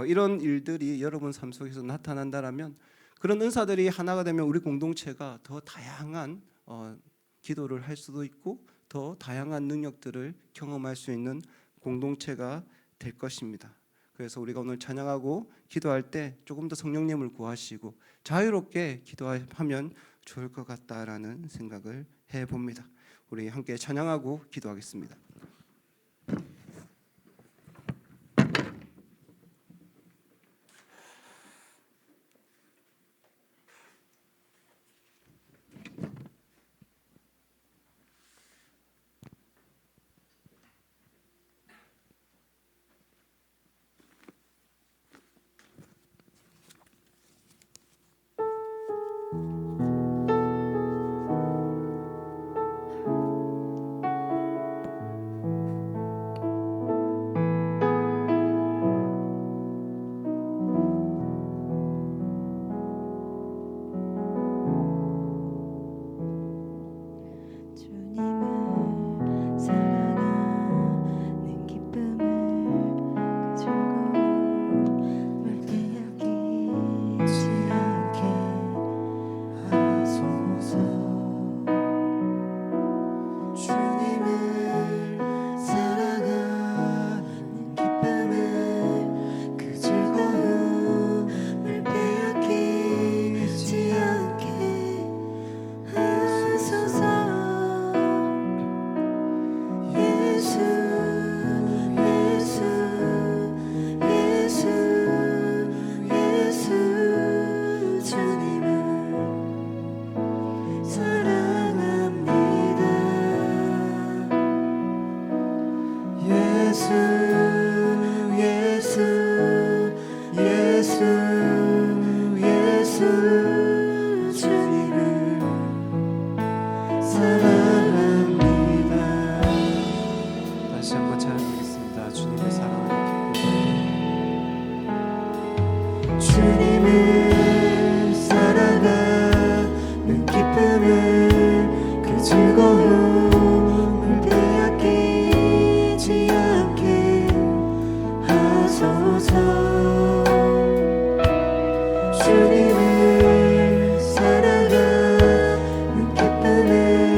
이런 일들이 여러분 삶 속에서 나타난다라면 그런 은사들이 하나가 되면 우리 공동체가 더 다양한 기도를 할 수도 있고 더 다양한 능력들을 경험할 수 있는 공동체가 될 것입니다. 그래서 우리가 오늘 찬양하고 기도할 때 조금 더 성령님을 구하시고 자유롭게 기도하면 좋을 것 같다라는 생각을 해봅니다. 우리 함께 찬양하고 기도하겠습니다. 한번 찬양하겠습니다. 주님의 사랑을 기쁨을 주님을 사랑하는 기쁨을 그 즐거움을 빼앗기지 않게 하소서. 주님을 사랑하는 기쁨을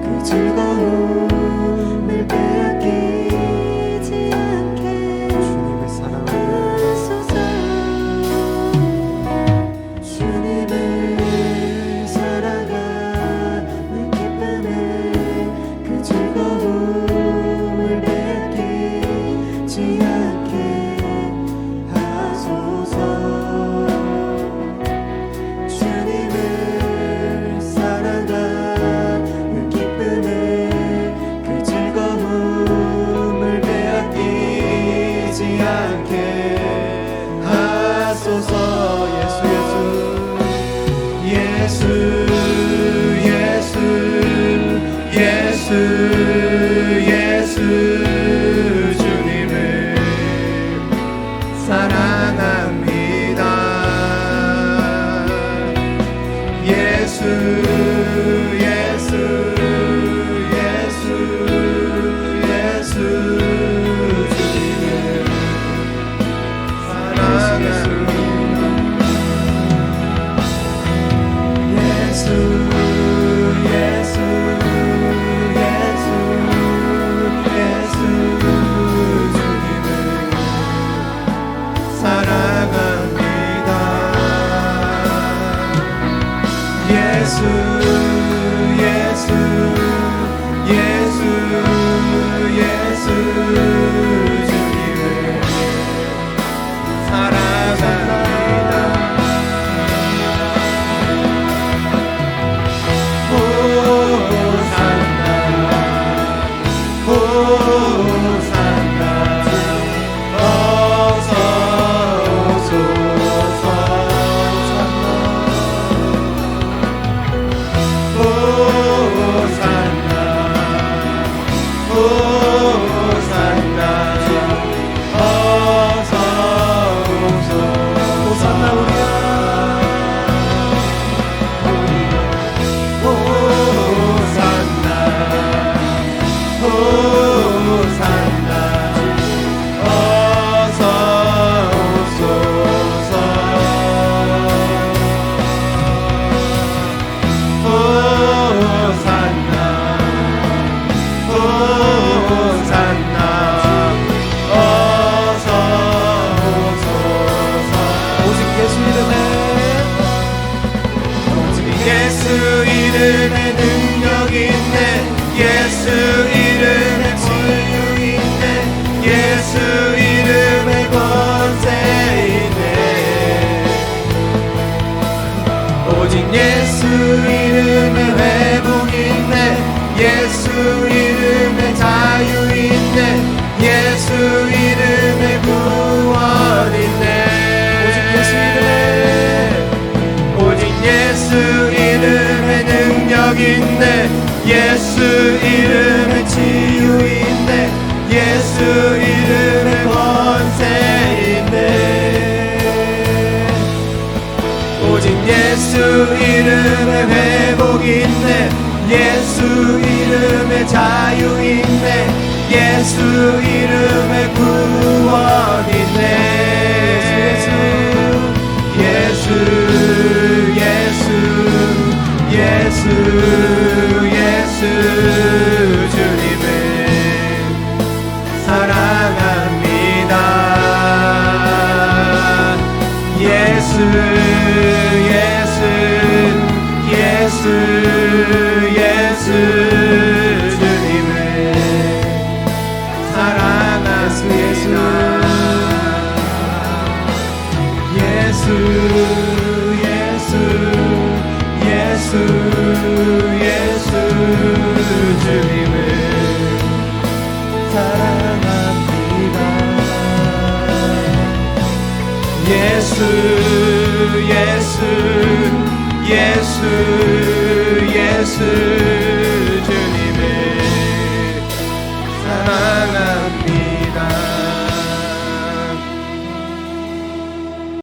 그 즐거움을 빼앗기지 않게 주님의 사랑을 하소서. 주님을 사랑하는 기쁨을 그 즐거움을 빼앗기지 않게 하소서. 주님을 사랑하는 기쁨을 그 즐거움을 빼앗기지 않게 하소서. 예수 예수 예수 예수 주님을 사랑합니다. 예수 예수 예수 예수 주님을 사랑합니다. 예수 예수 예수 예수 주님을 사랑합니다. 예수 예수 예수 예수 주님을 사랑합니다. 호산나 호산나 어서 오소서. 호산나 호산나 어서 오소서. 호산나 우리야 호산나 호산나 어서 오소서. 호산나 호산나 어서 오소서. 오직 예수 이름에 오직 예수 이름에 능력 있네. 예수 이름에 치유 있네. 예수 이름에 권세 있네. 오직 예수 이름에 회복 있네. 예수 이름에 자유 있네. 예수 이름에 구원 있네. 오직 예수 이름에 오직 예수 이름에 능력 있네. 예수 이름에 치유 있네. 예수 이름에 권세 있네. 오직 예수 이름에 회복 있네. 예수 이름에 자유 있네. 예수 이름에 구원 있네. 예수 예수 예수 예수 주님을 사랑합니다. 예수 예수 예수 예수 주님을 사랑합니다. 예수 예수 예수 예수 주님을 사랑합니다. 예수 예수 예수 예수 주님을 사랑합니다.